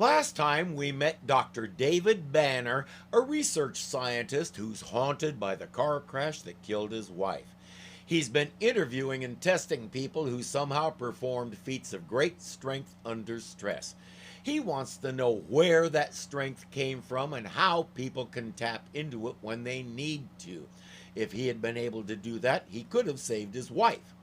Last time we met Dr. David Banner, a research scientist who's haunted by the car crash that killed his wife. He's been interviewing and testing people who somehow performed feats of great strength under stress. He wants to know where that strength came from and how people can tap into it when they need to. If he had been able to do that, he could have saved his wife.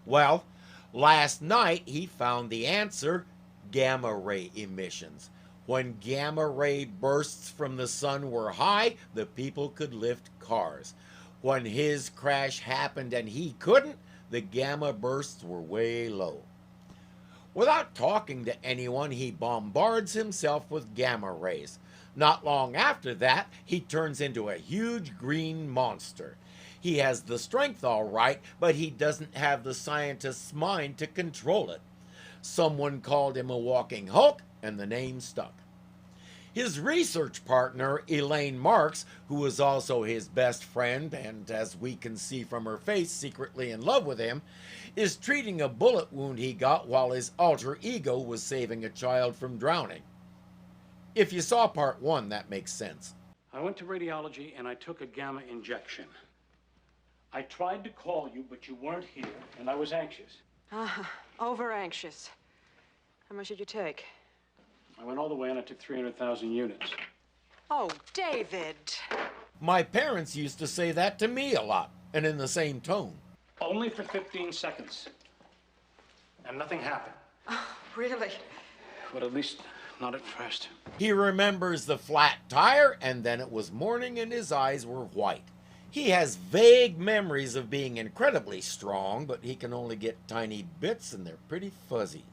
Well, last night he found the answer: gamma ray emissions. When gamma ray bursts from the sun were high, the people could lift cars. When his crash happened and he couldn't, the gamma bursts were way low. Without talking to anyone, he bombards himself with gamma rays. Not long after that, he turns into a huge green monster. He has the strength all right, but he doesn't have the scientist's mind to control it. Someone called him a walking Hulk, and the name stuck. His research partner, Elaine Marks, who is also his best friend and, as we can see from her face, secretly in love with him, is treating a bullet wound he got while his alter ego was saving a child from drowning. If you saw part 1, that makes sense. I went to radiology and I took a gamma injection. I tried to call you, but you weren't here, and I was anxious. Over anxious. How much did you take? I went all the way and I took 300,000 units. Oh, David. My parents used to say that to me a lot, and in the same tone. Only for 15 seconds. And nothing happened. Oh, really? But at least not at first. He remembers the flat tire, and then it was morning and his eyes were white. He has vague memories of being incredibly strong, but he can only get tiny bits and they're pretty fuzzy.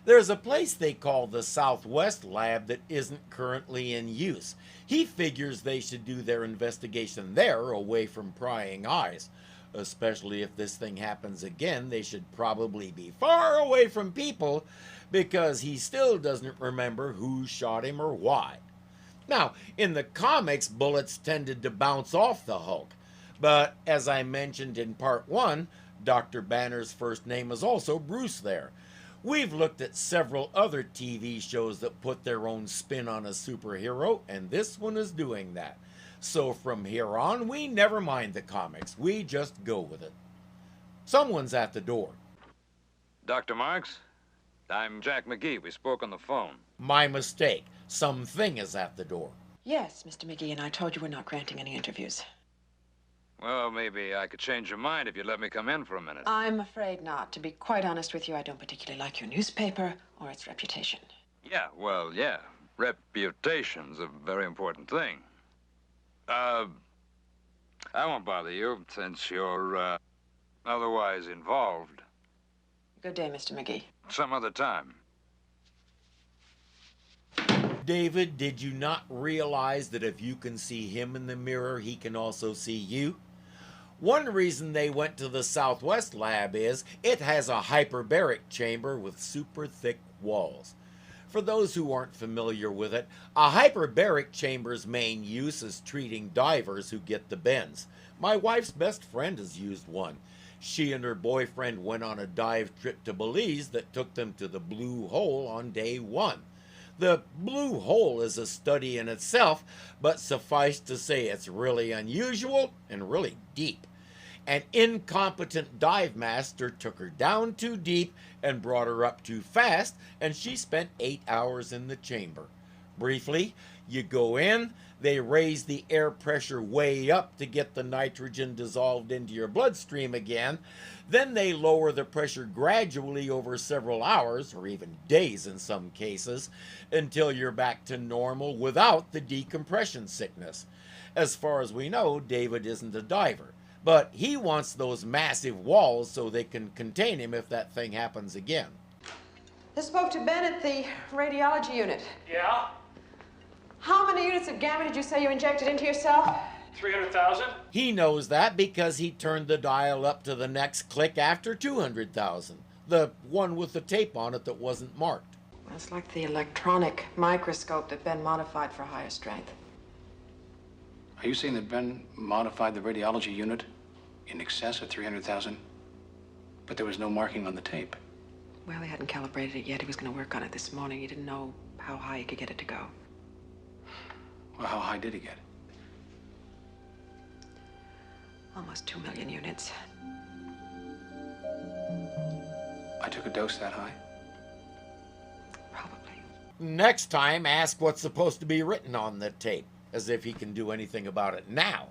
There's a place they call the Southwest Lab that isn't currently in use. He figures they should do their investigation there away from prying eyes. Especially if this thing happens again, they should probably be far away from people, because he still doesn't remember who shot him or why. Now, in the comics, bullets tended to bounce off the Hulk. But as I mentioned in part 1, Dr. Banner's first name is also Bruce there. We've looked at several other TV shows that put their own spin on a superhero, and this one is doing that. So from here on, we never mind the comics. We just go with it. Someone's at the door. Dr. Marks? I'm Jack McGee. We spoke on the phone. My mistake. Something is at the door. Yes, Mr. McGee, and I told you we're not granting any interviews. Well, maybe I could change your mind if you'd let me come in for a minute. I'm afraid not. To be quite honest with you, I don't particularly like your newspaper or its reputation. Yeah. Reputation's a very important thing. I won't bother you since you're, otherwise involved. Good day, Mr. McGee. Some other time. David, did you not realize that if you can see him in the mirror, he can also see you? One reason they went to the Southwest Lab is it has a hyperbaric chamber with super thick walls. For those who aren't familiar with it, a hyperbaric chamber's main use is treating divers who get the bends. My wife's best friend has used one. She and her boyfriend went on a dive trip to Belize that took them to the Blue Hole on day 1. The Blue Hole is a study in itself, but suffice to say it's really unusual and really deep. An incompetent dive master took her down too deep and brought her up too fast, and she spent 8 hours in the chamber. Briefly, you go in, they raise the air pressure way up to get the nitrogen dissolved into your bloodstream again. Then they lower the pressure gradually over several hours, or even days in some cases, until you're back to normal without the decompression sickness. As far as we know, David isn't a diver, but he wants those massive walls so they can contain him if that thing happens again. Just spoke to Ben at the radiology unit. Yeah? How many units of gamma did you say you injected into yourself? 300,000? He knows that because he turned the dial up to the next click after 200,000. The one with the tape on it that wasn't marked. That's like the electronic microscope that Ben modified for higher strength. Are you saying that Ben modified the radiology unit in excess of 300,000? But there was no marking on the tape. Well, he hadn't calibrated it yet. He was going to work on it this morning. He didn't know how high he could get it to go. Well, how high did he get it? Almost 2 million units. I took a dose that high? Probably. Next time, ask what's supposed to be written on the tape, as if he can do anything about it now.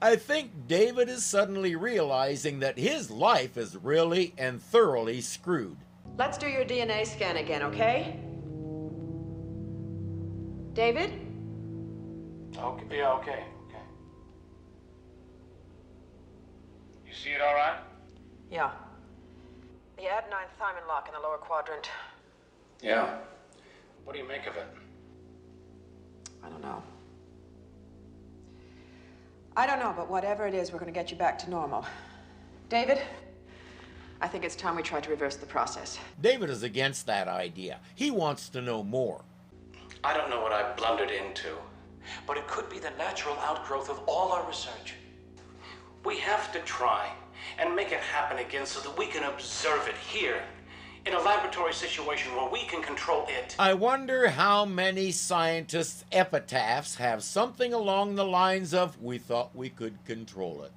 I think David is suddenly realizing that his life is really and thoroughly screwed. Let's do your DNA scan again, okay? David? Okay, yeah, okay. You see it all right? Yeah. The adenine thymin lock in the lower quadrant. Yeah. What do you make of it? I don't know. I don't know, but whatever it is, we're going to get you back to normal. David, I think it's time we try to reverse the process. David is against that idea. He wants to know more. I don't know what I blundered into, but it could be the natural outgrowth of all our research. We have to try and make it happen again so that we can observe it here, in a laboratory situation where we can control it. I wonder how many scientists' epitaphs have something along the lines of, "We thought we could control it."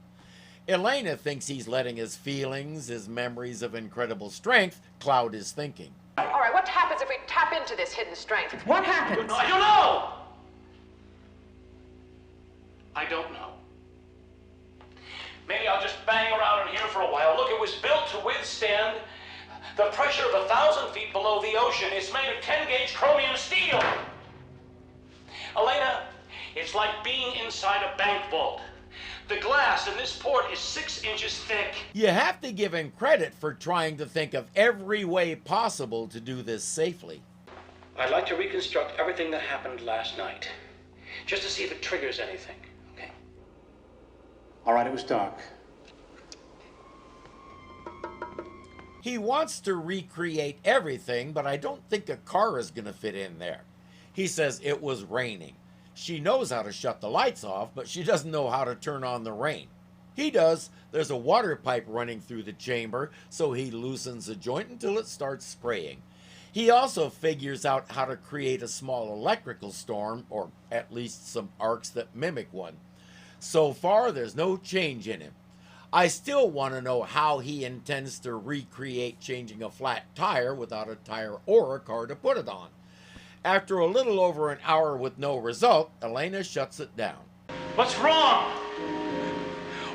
Elaina thinks he's letting his feelings, his memories of incredible strength, cloud his thinking. All right, what happens if we tap into this hidden strength? What happens? I don't know! I don't know. Maybe I'll just bang around in here for a while. Look, it was built to withstand the pressure of 1,000 feet below the ocean. It's made of 10-gauge chromium steel. Elaina, it's like being inside a bank vault. The glass in this port is 6 inches thick. You have to give him credit for trying to think of every way possible to do this safely. I'd like to reconstruct everything that happened last night, just to see if it triggers anything, okay? All right, it was dark. He wants to recreate everything, but I don't think a car is going to fit in there. He says it was raining. She knows how to shut the lights off, but she doesn't know how to turn on the rain. He does. There's a water pipe running through the chamber, so he loosens the joint until it starts spraying. He also figures out how to create a small electrical storm, or at least some arcs that mimic one. So far, there's no change in him. I still want to know how he intends to recreate changing a flat tire without a tire or a car to put it on. After a little over an hour with no result, Elaina shuts it down. What's wrong?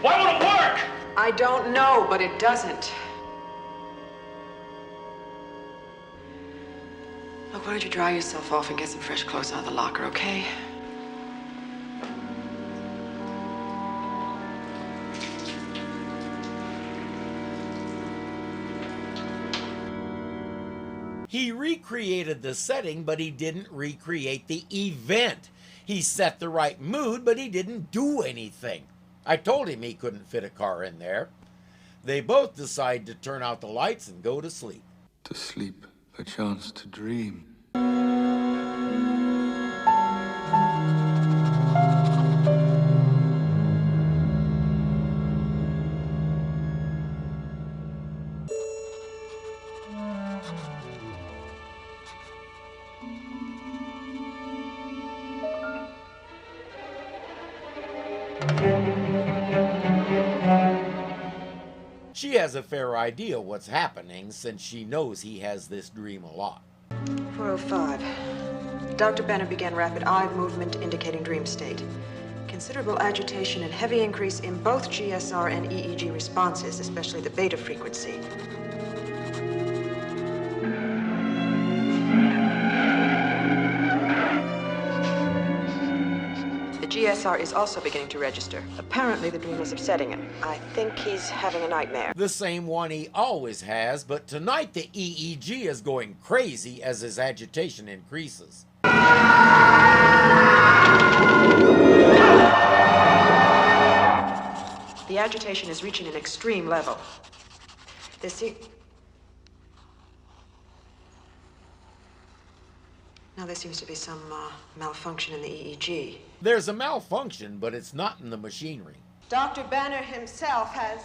Why won't it work? I don't know, but it doesn't. Look, why don't you dry yourself off and get some fresh clothes out of the locker, okay? He recreated the setting, but he didn't recreate the event. He set the right mood, but he didn't do anything. I told him he couldn't fit a car in there. They both decide to turn out the lights and go to sleep. To sleep, perchance to dream. She has a fair idea what's happening since she knows he has this dream a lot. 4:05. Dr. Banner began rapid eye movement indicating dream state. Considerable agitation and heavy increase in both GSR and EEG responses, especially the beta frequency. The GSR is also beginning to register. Apparently the dream is upsetting him. I think he's having a nightmare. The same one he always has, but tonight the EEG is going crazy as his agitation increases. The agitation is reaching an extreme level. Now there seems to be some malfunction in the EEG. There's a malfunction, but it's not in the machinery. Dr. Banner himself has...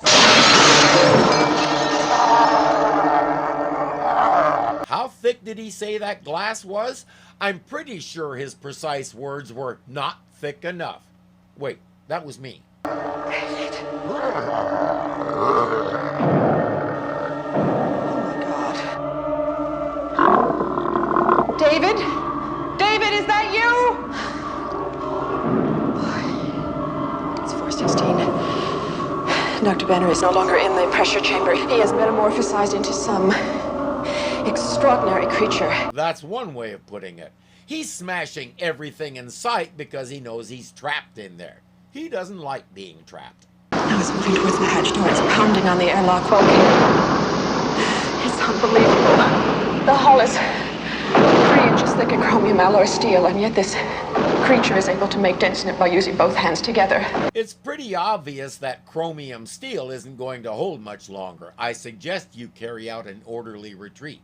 How thick did he say that glass was? I'm pretty sure his precise words were not thick enough. Wait, that was me. David? David, is that you? It's 4:16. Dr. Banner is no longer in the pressure chamber. He has metamorphosized into some extraordinary creature. That's one way of putting it. He's smashing everything in sight because he knows he's trapped in there. He doesn't like being trapped. Now it's moving towards the hatch door. It's pounding on the airlock bulkhead. It's unbelievable. The hull is 3 inches thick of chromium alloy steel, and yet this creature is able to make dents in it by using both hands together. It's pretty obvious that chromium steel isn't going to hold much longer. I suggest you carry out an orderly retreat.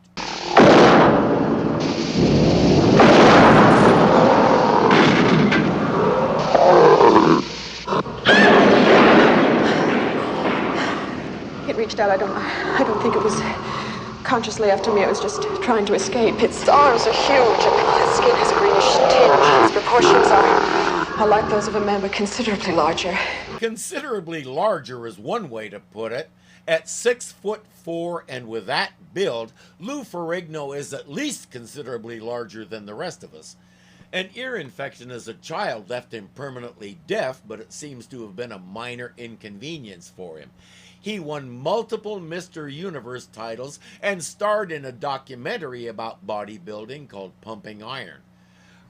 It reached out. I don't think it was consciously after me. It was just trying to escape. Its arms are huge, and its skin has a greenish tinge. Its proportions are like those of a man, but considerably larger. Considerably larger is one way to put it. At 6'4" and with that build, Lou Ferrigno is at least considerably larger than the rest of us. An ear infection as a child left him permanently deaf, but it seems to have been a minor inconvenience for him. He won multiple Mr. Universe titles and starred in a documentary about bodybuilding called Pumping Iron.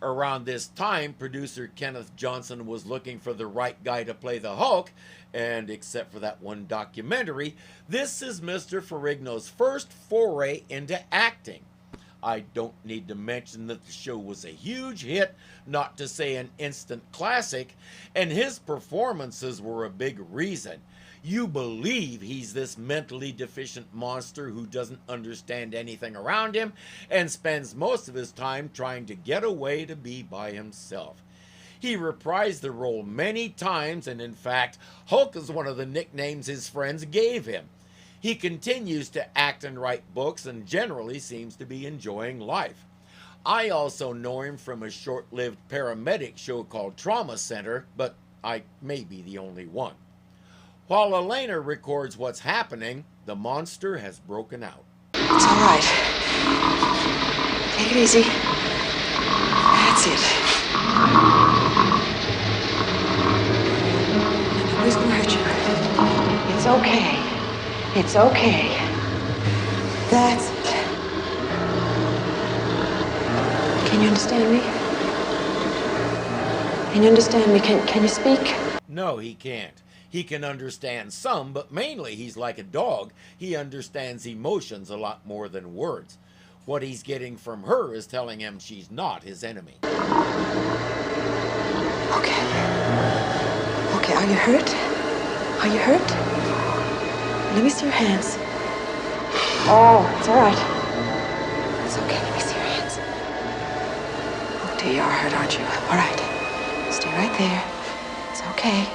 Around this time, producer Kenneth Johnson was looking for the right guy to play the Hulk, and except for that one documentary, this is Mr. Ferrigno's first foray into acting. I don't need to mention that the show was a huge hit, not to say an instant classic, and his performances were a big reason. You believe he's this mentally deficient monster who doesn't understand anything around him and spends most of his time trying to get away to be by himself. He reprised the role many times, and in fact, Hulk is one of the nicknames his friends gave him. He continues to act and write books and generally seems to be enjoying life. I also know him from a short-lived paramedic show called Trauma Center, but I may be the only one. While Elaina records what's happening, the monster has broken out. It's all right. Take it easy. That's it. Nobody's gonna hurt you. It's okay. It's okay. That's it. Can you understand me? Can you understand me? Can you speak? No, he can't. He can understand some, but mainly he's like a dog. He understands emotions a lot more than words. What he's getting from her is telling him she's not his enemy. Okay. Okay, are you hurt? Are you hurt? Let me see your hands. Oh, it's all right. It's okay. Let me see your hands. Oh, dear, you are hurt, aren't you? All right. Stay right there. It's okay.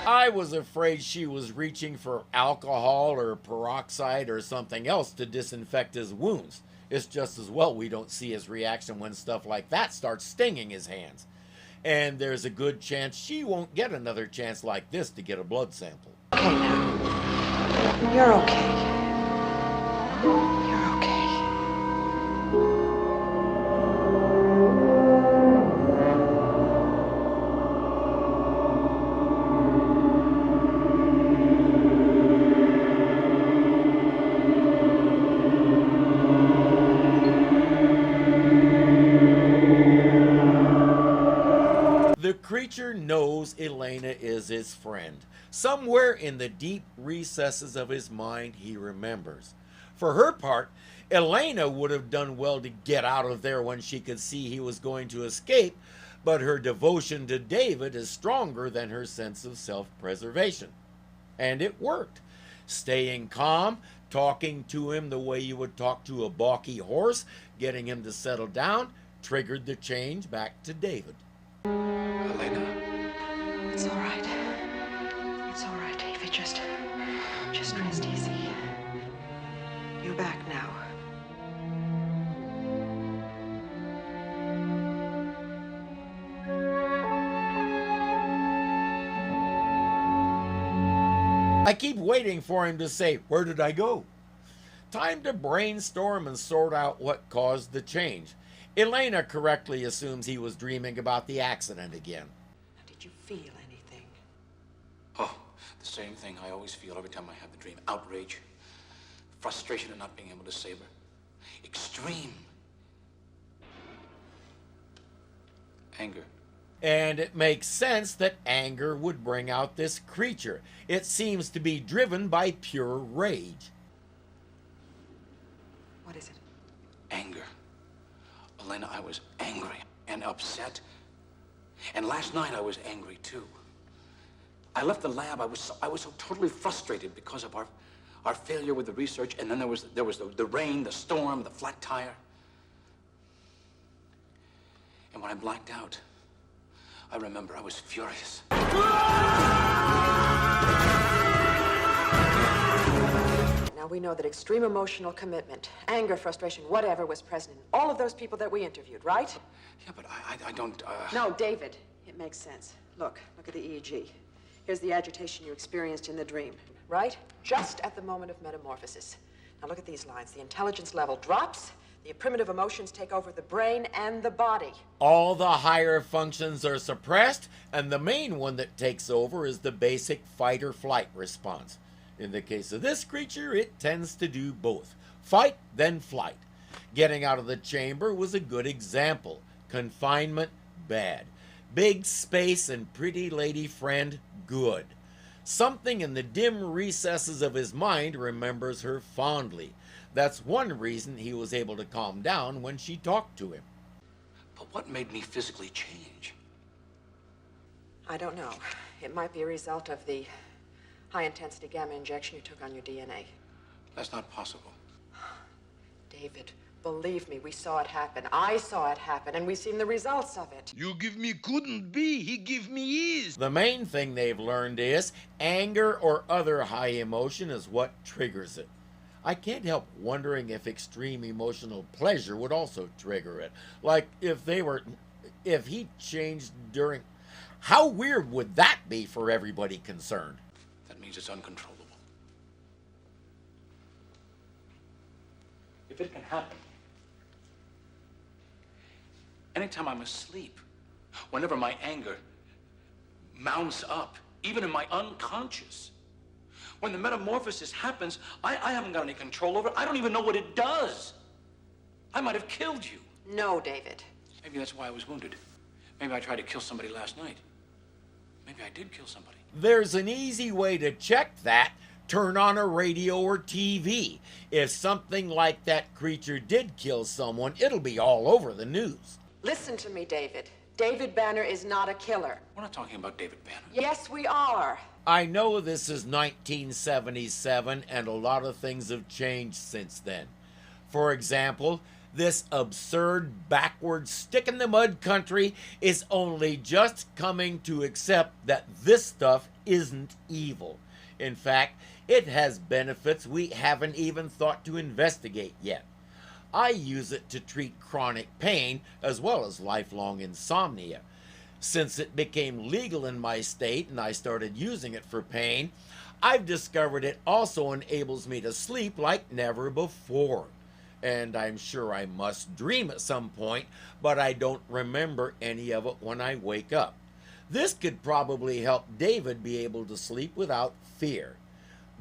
I was afraid she was reaching for alcohol or peroxide or something else to disinfect his wounds. It's just as well we don't see his reaction when stuff like that starts stinging his hands. And there's a good chance she won't get another chance like this to get a blood sample. Okay now. You're okay. You're okay. The creature knows Elaina is his friend. Somewhere in the deep recesses of his mind, he remembers. For her part, Elaina would have done well to get out of there when she could see he was going to escape, but her devotion to David is stronger than her sense of self-preservation. And it worked. Staying calm, talking to him the way you would talk to a balky horse, getting him to settle down, triggered the change back to David. Elaina. It's all right. It's all right, David. Just rest easy. back now. I keep waiting for him to say, "Where did I go?" Time to brainstorm and sort out what caused the change. Elaina correctly assumes he was dreaming about the accident again. Did you feel anything? Oh, the same thing I always feel every time I have the dream. Outrage. Frustration at not being able to save her. Extreme. Anger. And it makes sense that anger would bring out this creature. It seems to be driven by pure rage. What is it? Anger. Elaina, I was angry and upset. And last night I was angry too. I left the lab. I was so totally frustrated because of our failure with the research, and then there was the rain, the storm, the flat tire. And when I blacked out, I remember I was furious. Now we know that extreme emotional commitment, anger, frustration, whatever, was present in all of those people that we interviewed, right? Yeah, but I don't, No, David, it makes sense. Look at the EEG. Here's the agitation you experienced in the dream, right? Just at the moment of metamorphosis. Now look at these lines. The intelligence level drops, the primitive emotions take over the brain and the body. All the higher functions are suppressed, and the main one that takes over is the basic fight or flight response. In the case of this creature, it tends to do both. Fight, then flight. Getting out of the chamber was a good example. Confinement, bad. Big space and pretty lady friend, good. Something in the dim recesses of his mind remembers her fondly. That's one reason he was able to calm down when she talked to him. But what made me physically change? I don't know. It might be a result of the high-intensity gamma injection you took on your DNA. That's not possible. David, believe me, we saw it happen. I saw it happen, and we've seen the results of it. You give me couldn't be, he give me is. The main thing they've learned is anger or other high emotion is what triggers it. I can't help wondering if extreme emotional pleasure would also trigger it. Like if he changed during... How weird would that be for everybody concerned? That means it's uncontrollable. If it can happen, anytime I'm asleep, whenever my anger mounts up, even in my unconscious, when the metamorphosis happens, I haven't got any control over it. I don't even know what it does. I might have killed you. No, David. Maybe that's why I was wounded. Maybe I tried to kill somebody last night. Maybe I did kill somebody. There's an easy way to check that. Turn on a radio or TV. If something like that creature did kill someone, it'll be all over the news. Listen to me, David. David Banner is not a killer. We're not talking about David Banner. Yes, we are. I know this is 1977 and a lot of things have changed since then. For example, this absurd, backward, stick-in-the-mud country is only just coming to accept that this stuff isn't evil. In fact, it has benefits we haven't even thought to investigate yet. I use it to treat chronic pain as well as lifelong insomnia. Since it became legal in my state and I started using it for pain, I've discovered it also enables me to sleep like never before. And I'm sure I must dream at some point, but I don't remember any of it when I wake up. This could probably help David be able to sleep without fear.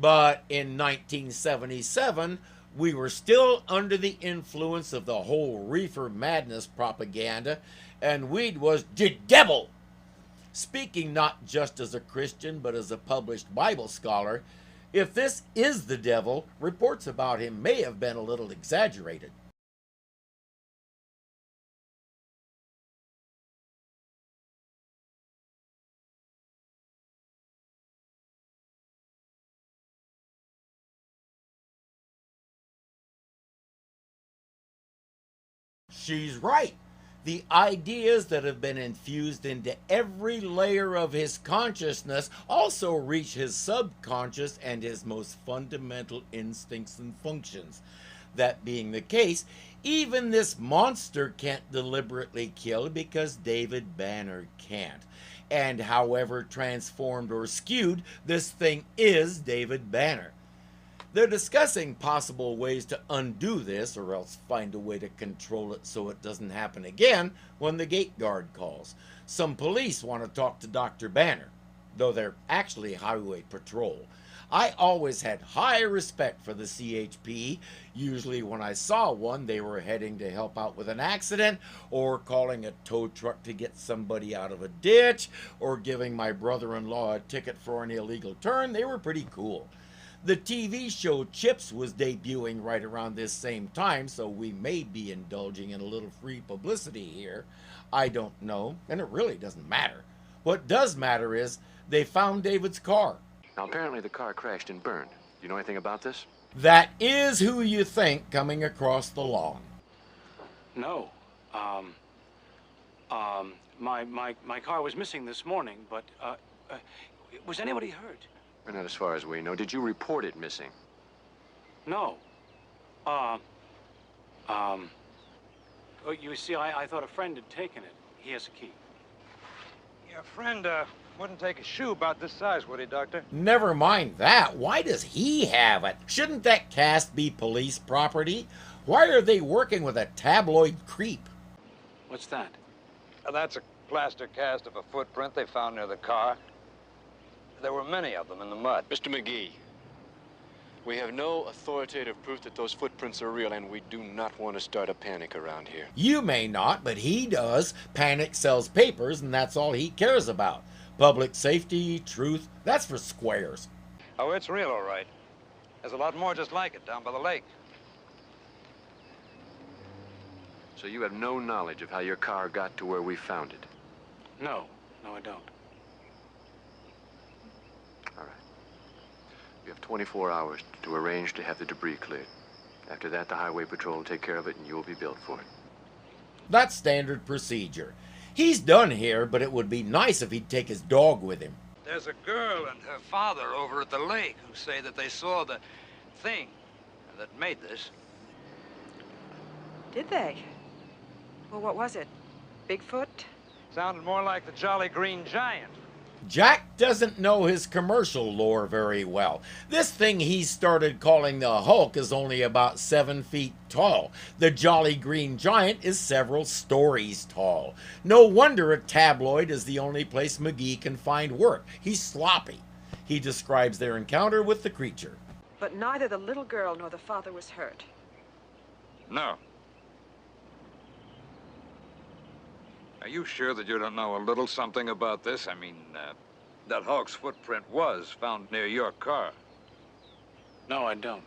But in 1977, we were still under the influence of the whole reefer madness propaganda, and weed was the devil. Speaking not just as a Christian, but as a published Bible scholar, if this is the devil, reports about him may have been a little exaggerated. She's right. The ideas that have been infused into every layer of his consciousness also reach his subconscious and his most fundamental instincts and functions. That being the case, even this monster can't deliberately kill because David Banner can't. And however transformed or skewed, this thing is David Banner. They're discussing possible ways to undo this or else find a way to control it so it doesn't happen again when the gate guard calls. Some police want to talk to Dr. Banner, though they're actually highway patrol. I always had high respect for the CHP. Usually when I saw one, they were heading to help out with an accident, or calling a tow truck to get somebody out of a ditch, or giving my brother-in-law a ticket for an illegal turn. They were pretty cool. The TV show Chips was debuting right around this same time, so we may be indulging in a little free publicity here. I don't know, and it really doesn't matter. What does matter is they found David's car. Now, apparently the car crashed and burned. Do you know anything about this? That is who you think coming across the lawn. No. My car was missing this morning, but, was anybody hurt? Or not as far as we know. Did you report it missing? No. You see, I thought a friend had taken it. He has a key. Your friend, wouldn't take a shoe about this size, would he, Doctor? Never mind that. Why does he have it? Shouldn't that cast be police property? Why are they working with a tabloid creep? What's that? That's a plaster cast of a footprint they found near the car. There were many of them in the mud. Mr. McGee, we have no authoritative proof that those footprints are real, and we do not want to start a panic around here. You may not, but he does. Panic sells papers, and that's all he cares about. Public safety, truth, that's for squares. Oh, it's real, all right. There's a lot more just like it down by the lake. So you have no knowledge of how your car got to where we found it? No, I don't. All right. You have 24 hours to arrange to have the debris cleared. After that, the highway patrol will take care of it, and you'll be billed for it. That's standard procedure. He's done here, but it would be nice if he'd take his dog with him. There's a girl and her father over at the lake who say that they saw the thing that made this. Did they? Well, what was it? Bigfoot? Sounded more like the Jolly Green Giant. Jack doesn't know his commercial lore very well. This thing he started calling the Hulk is only about 7 feet tall. The Jolly Green Giant is several stories tall. No wonder a tabloid is the only place McGee can find work. He's sloppy. He describes their encounter with the creature. But neither the little girl nor the father was hurt. No. Are you sure that you don't know a little something about this? I mean, that Hulk's footprint was found near your car. No, I don't.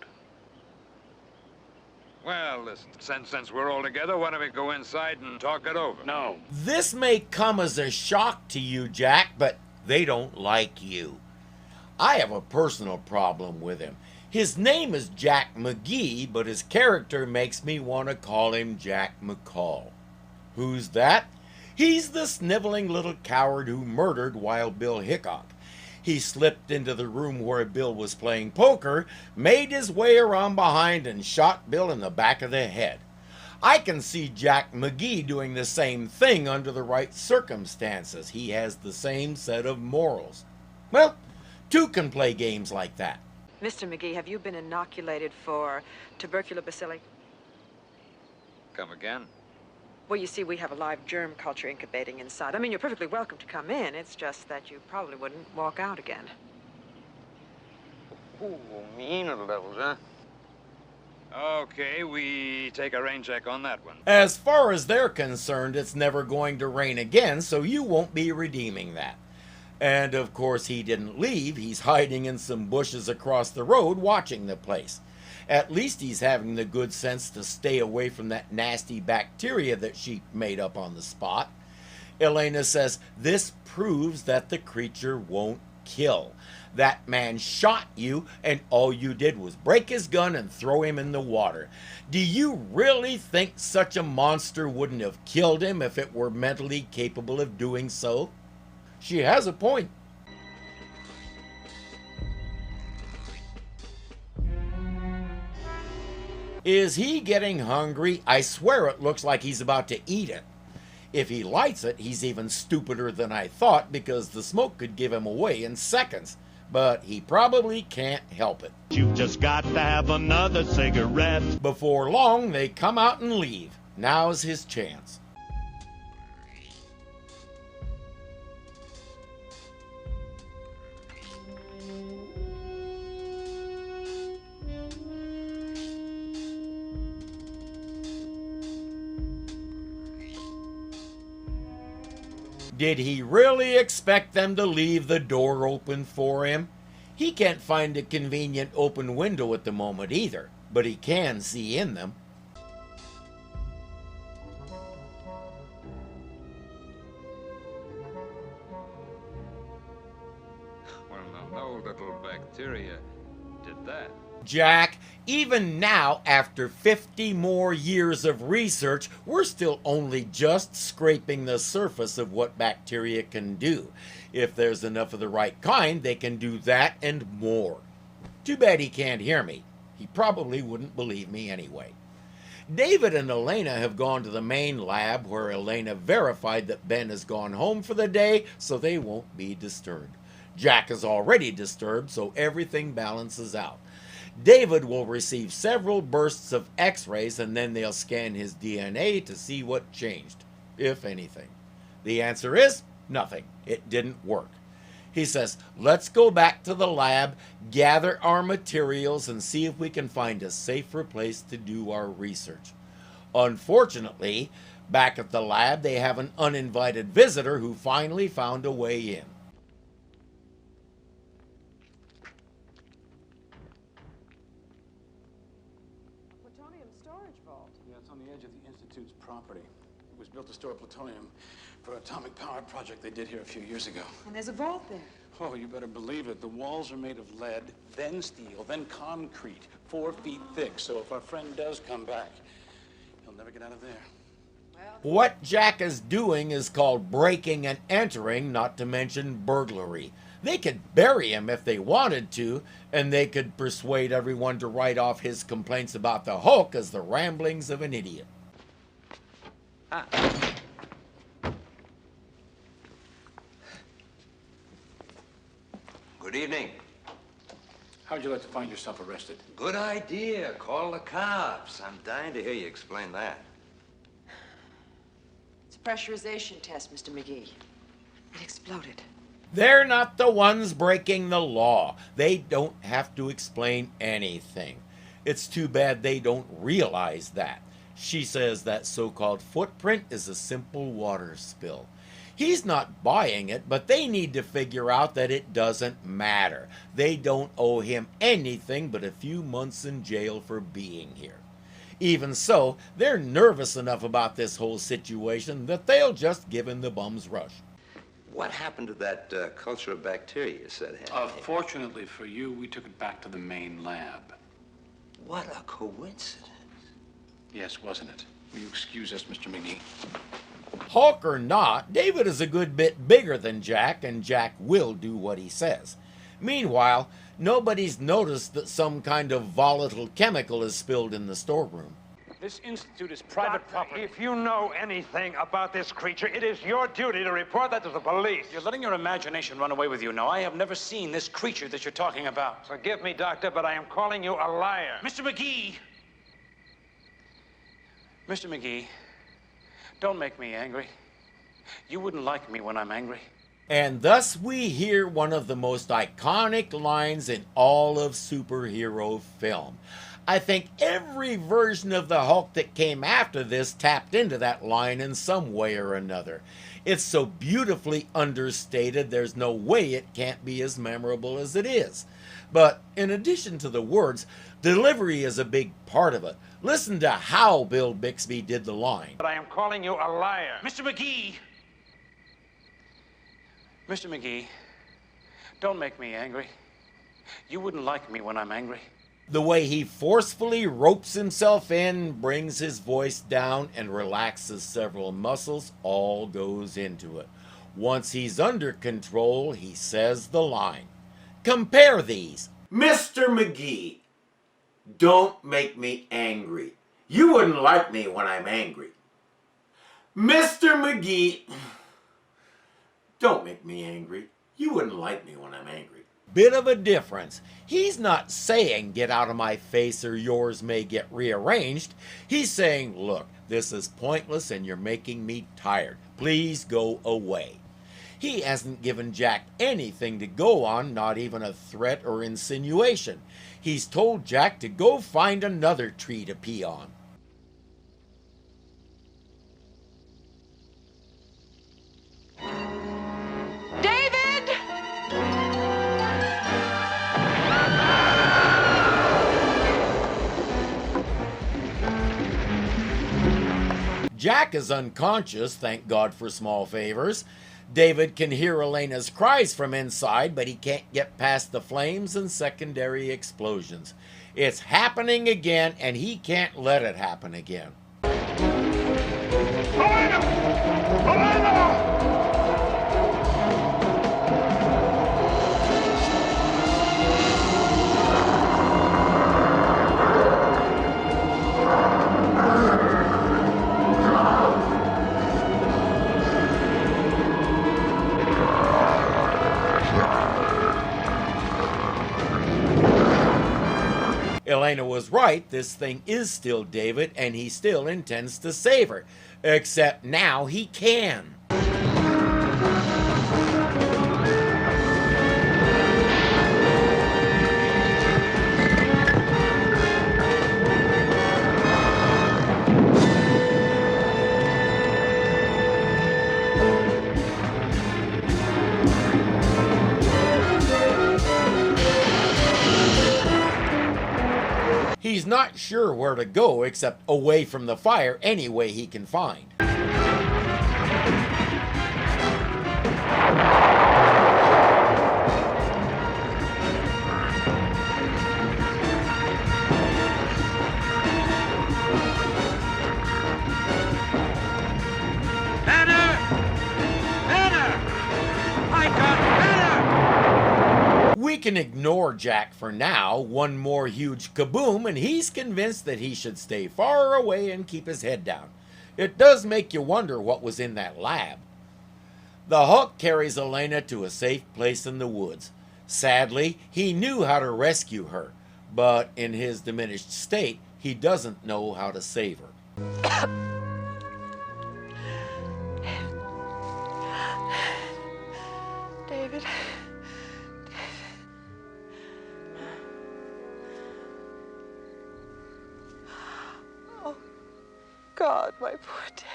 Well, listen, since we're all together, why don't we go inside and talk it over? No. This may come as a shock to you, Jack, but they don't like you. I have a personal problem with him. His name is Jack McGee, but his character makes me want to call him Jack McCall. Who's that? He's the sniveling little coward who murdered Wild Bill Hickok. He slipped into the room where Bill was playing poker, made his way around behind, and shot Bill in the back of the head. I can see Jack McGee doing the same thing under the right circumstances. He has the same set of morals. Well, two can play games like that. Mr. McGee, have you been inoculated for tubercular bacilli? Come again? Well, you see, we have a live germ culture incubating inside. I mean, you're perfectly welcome to come in. It's just that you probably wouldn't walk out again. Ooh, mean little devils, huh? Okay, we take a rain check on that one. As far as they're concerned, it's never going to rain again, so you won't be redeeming that. And of course, he didn't leave. He's hiding in some bushes across the road watching the place. At least he's having the good sense to stay away from that nasty bacteria that she made up on the spot. Elaina says this proves that the creature won't kill. That man shot you, and all you did was break his gun and throw him in the water. Do you really think such a monster wouldn't have killed him if it were mentally capable of doing so? She has a point. Is he getting hungry? I swear it looks like he's about to eat it. If he lights it, he's even stupider than I thought because the smoke could give him away in seconds. But he probably can't help it. You've just got to have another cigarette. Before long, they come out and leave. Now's his chance. Did he really expect them to leave the door open for him? He can't find a convenient open window at the moment either, but he can see in them. Well, no little bacteria did that. Jack, even now, after 50 more years of research, we're still only just scraping the surface of what bacteria can do. If there's enough of the right kind, they can do that and more. Too bad he can't hear me. He probably wouldn't believe me anyway. David and Elaina have gone to the main lab where Elaina verified that Ben has gone home for the day, so they won't be disturbed. Jack is already disturbed, so everything balances out. David will receive several bursts of x-rays and then they'll scan his DNA to see what changed, if anything. The answer is nothing. It didn't work. He says, let's go back to the lab, gather our materials, and see if we can find a safer place to do our research. Unfortunately, back at the lab, they have an uninvited visitor who finally found a way in. Plutonium storage vault. Yeah, it's on the edge of the Institute's property. It was built to store plutonium for an atomic power project they did here a few years ago. And there's a vault there. Oh, you better believe it. The walls are made of lead, then steel, then concrete, 4 feet thick. So if our friend does come back, he'll never get out of there. What Jack is doing is called breaking and entering, not to mention burglary. They could bury him if they wanted to, and they could persuade everyone to write off his complaints about the Hulk as the ramblings of an idiot. Good evening. How'd you like to find yourself arrested? Good idea. Call the cops. I'm dying to hear you explain that. It's a pressurization test, Mr. McGee. It exploded. They're not the ones breaking the law. They don't have to explain anything. It's too bad they don't realize that. She says that so-called footprint is a simple water spill. He's not buying it, but they need to figure out that it doesn't matter. They don't owe him anything but a few months in jail for being here. Even so, they're nervous enough about this whole situation that they'll just give him the bum's rush. What happened to that culture of bacteria you said had? Fortunately for you, we took it back to the main lab. What a coincidence. Yes, wasn't it? Will you excuse us, Mr. McGee? Hulk or not, David is a good bit bigger than Jack, and Jack will do what he says. Meanwhile, nobody's noticed that some kind of volatile chemical is spilled in the storeroom. This institute is private property. If you know anything about this creature, it is your duty to report that to the police. You're letting your imagination run away with you. Now, I have never seen this creature that you're talking about. Forgive me, Doctor, but I am calling you a liar. Mr. McGee! Mr. McGee, don't make me angry. You wouldn't like me when I'm angry. And thus we hear one of the most iconic lines in all of superhero film. I think every version of the Hulk that came after this tapped into that line in some way or another. It's so beautifully understated, there's no way it can't be as memorable as it is. But in addition to the words, delivery is a big part of it. Listen to how Bill Bixby did the line. But I am calling you a liar. Mr. McGee! Mr. McGee, don't make me angry. You wouldn't like me when I'm angry. The way he forcefully ropes himself in, brings his voice down, and relaxes several muscles, all goes into it. Once he's under control, he says the line. Compare these. Mr. McGee, Don't make me angry. You wouldn't like me when I'm angry. Mr. McGee, don't make me angry. You wouldn't like me when I'm angry. Bit of a difference. He's not saying get out of my face or yours may get rearranged. He's saying, look, this is pointless and you're making me tired. Please go away. He hasn't given Jack anything to go on, not even a threat or insinuation. He's told Jack to go find another tree to pee on. David! Jack is unconscious, thank God for small favors. David can hear Elaina's cries from inside, but he can't get past the flames and secondary explosions. It's happening again, and he can't let it happen again. Elaina! Elaina! Elaina was right, this thing is still David, and he still intends to save her. Except now he can. He's not sure where to go except away from the fire any way he can find. Banner! Banner! I got Banner! We can ignore Jack for now. One more huge kaboom and he's convinced that he should stay far away and keep his head down. It does make you wonder what was in that lab. The Hulk carries Elaina to a safe place in the woods. Sadly, he knew how to rescue her, but in his diminished state, he doesn't know how to save her. David. Oh, God, my poor David.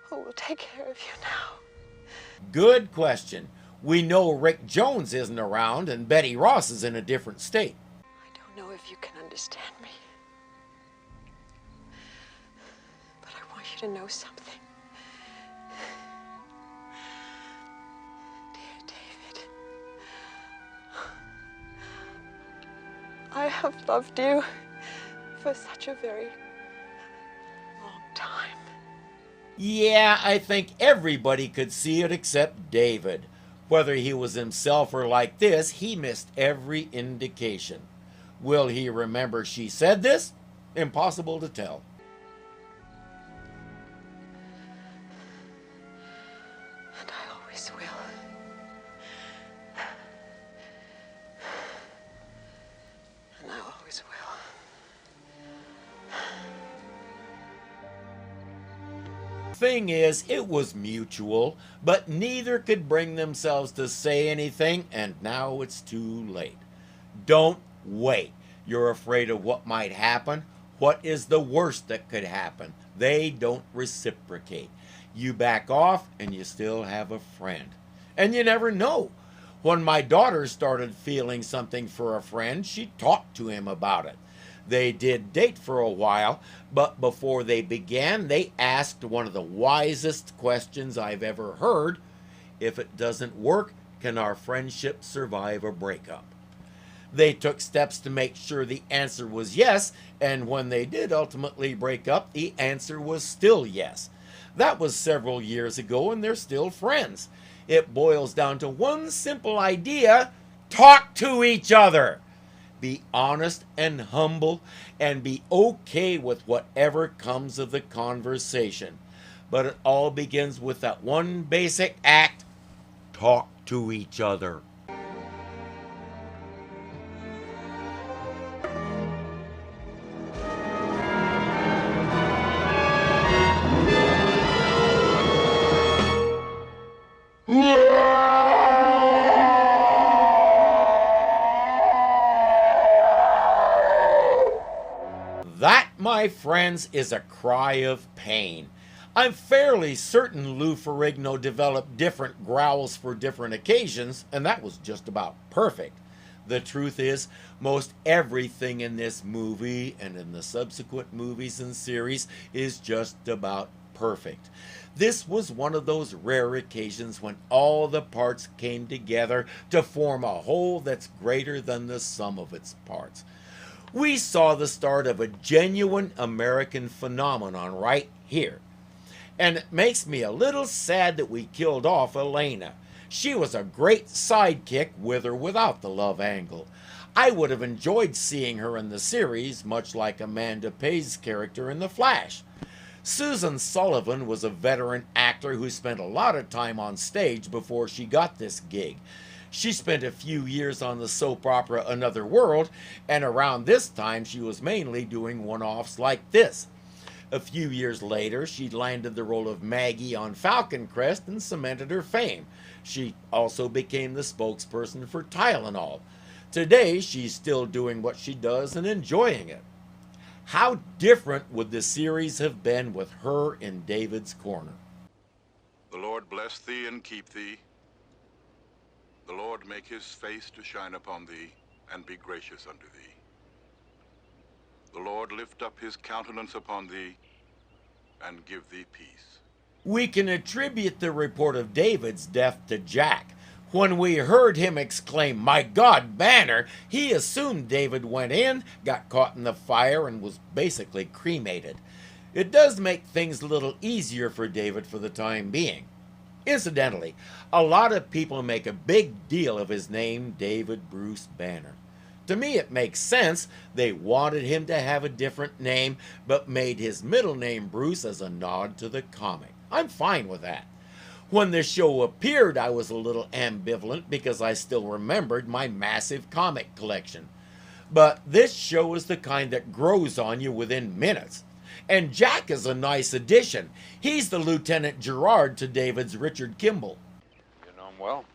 Oh, we'll take care of you now. Good question. We know Rick Jones isn't around and Betty Ross is in a different state. I don't know if you can understand me, but I want you to know something. Dear David, I have loved you for such a very long time. Yeah, I think everybody could see it except David. Whether he was himself or like this, he missed every indication. Will he remember she said this? Impossible to tell. And I always will. And I always will. Thing is, it was mutual, but neither could bring themselves to say anything, and now it's too late. Don't wait. You're afraid of what might happen. What is the worst that could happen? They don't reciprocate. You back off, and you still have a friend. And you never know. When my daughter started feeling something for a friend, she talked to him about it. They did date for a while, but before they began, they asked one of the wisest questions I've ever heard. If it doesn't work, can our friendship survive a breakup? They took steps to make sure the answer was yes, and when they did ultimately break up, the answer was still yes. That was several years ago, and they're still friends. It boils down to one simple idea: talk to each other. Be honest and humble, and be okay with whatever comes of the conversation. But it all begins with that one basic act: talk to each other. That, my friends, is a cry of pain. I'm fairly certain Lou Ferrigno developed different growls for different occasions, and that was just about perfect. The truth is, most everything in this movie and in the subsequent movies and series is just about perfect. This was one of those rare occasions when all the parts came together to form a whole that's greater than the sum of its parts. We saw the start of a genuine American phenomenon right here. And it makes me a little sad that we killed off Elaina. She was a great sidekick with or without the love angle. I would have enjoyed seeing her in the series, much like Amanda Pay's character in The Flash. Susan Sullivan was a veteran actor who spent a lot of time on stage before she got this gig. She spent a few years on the soap opera Another World, and around this time she was mainly doing one-offs like this. A few years later, she landed the role of Maggie on Falcon Crest and cemented her fame. She also became the spokesperson for Tylenol. Today, she's still doing what she does and enjoying it. How different would the series have been with her in David's corner? The Lord bless thee and keep thee. The Lord make his face to shine upon thee, and be gracious unto thee. The Lord lift up his countenance upon thee, and give thee peace. We can attribute the report of David's death to Jack. When we heard him exclaim, "My God, Banner," he assumed David went in, got caught in the fire, and was basically cremated. It does make things a little easier for David for the time being. Incidentally, a lot of people make a big deal of his name, David Bruce Banner. To me, it makes sense. They wanted him to have a different name, but made his middle name Bruce as a nod to the comic. I'm fine with that. When the show appeared, I was a little ambivalent because I still remembered my massive comic collection. But this show is the kind that grows on you within minutes. And Jack is a nice addition. He's the Lieutenant Gerard to David's Richard Kimball. You know him well?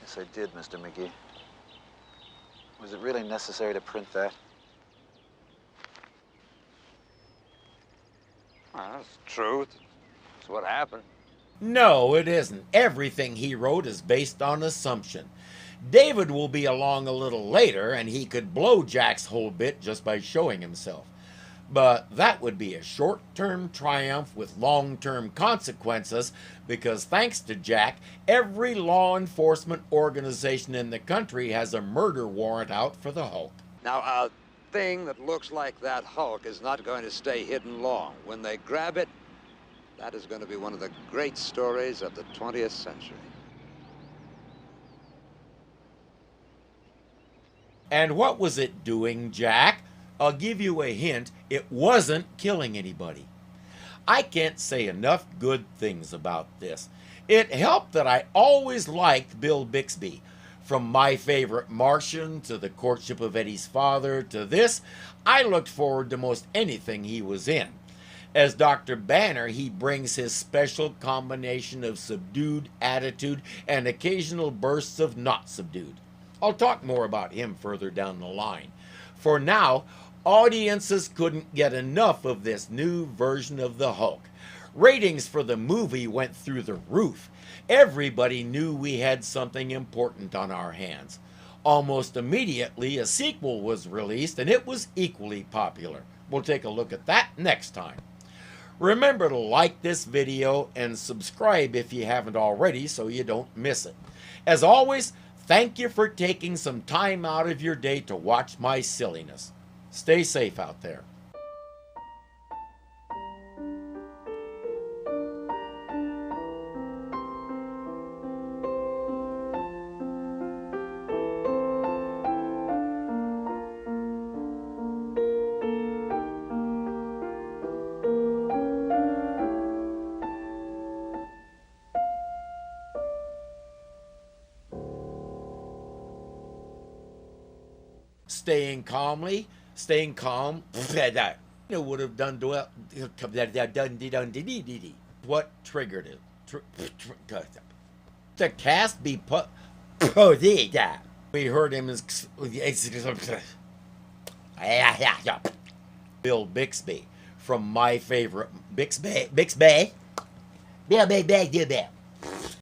Yes, I did, Mr. McGee. Was it really necessary to print that? Well, that's true. It's what happened. No, it isn't. Everything he wrote is based on assumption. David will be along a little later, and he could blow Jack's whole bit just by showing himself. But that would be a short-term triumph with long-term consequences, because thanks to Jack, every law enforcement organization in the country has a murder warrant out for the Hulk. Now, a thing that looks like that Hulk is not going to stay hidden long. When they grab it, that is going to be one of the great stories of the 20th century. And what was it doing, Jack? I'll give you a hint. It wasn't killing anybody. I can't say enough good things about this. It helped that I always liked Bill Bixby. From My Favorite Martian to The Courtship of Eddie's Father to this, I looked forward to most anything he was in. As Dr. Banner, he brings his special combination of subdued attitude and occasional bursts of not subdued. I'll talk more about him further down the line. For now, audiences couldn't get enough of this new version of the Hulk. Ratings for the movie went through the roof. Everybody knew we had something important on our hands. Almost immediately, a sequel was released, and it was equally popular. We'll take a look at that next time. Remember to like this video and subscribe if you haven't already so you don't miss it. As always, thank you for taking some time out of your day to watch my silliness. Stay safe out there. staying calm. It would have done well. What triggered it? The cast be put. We heard him as Bill Bixby from my favorite Bixby.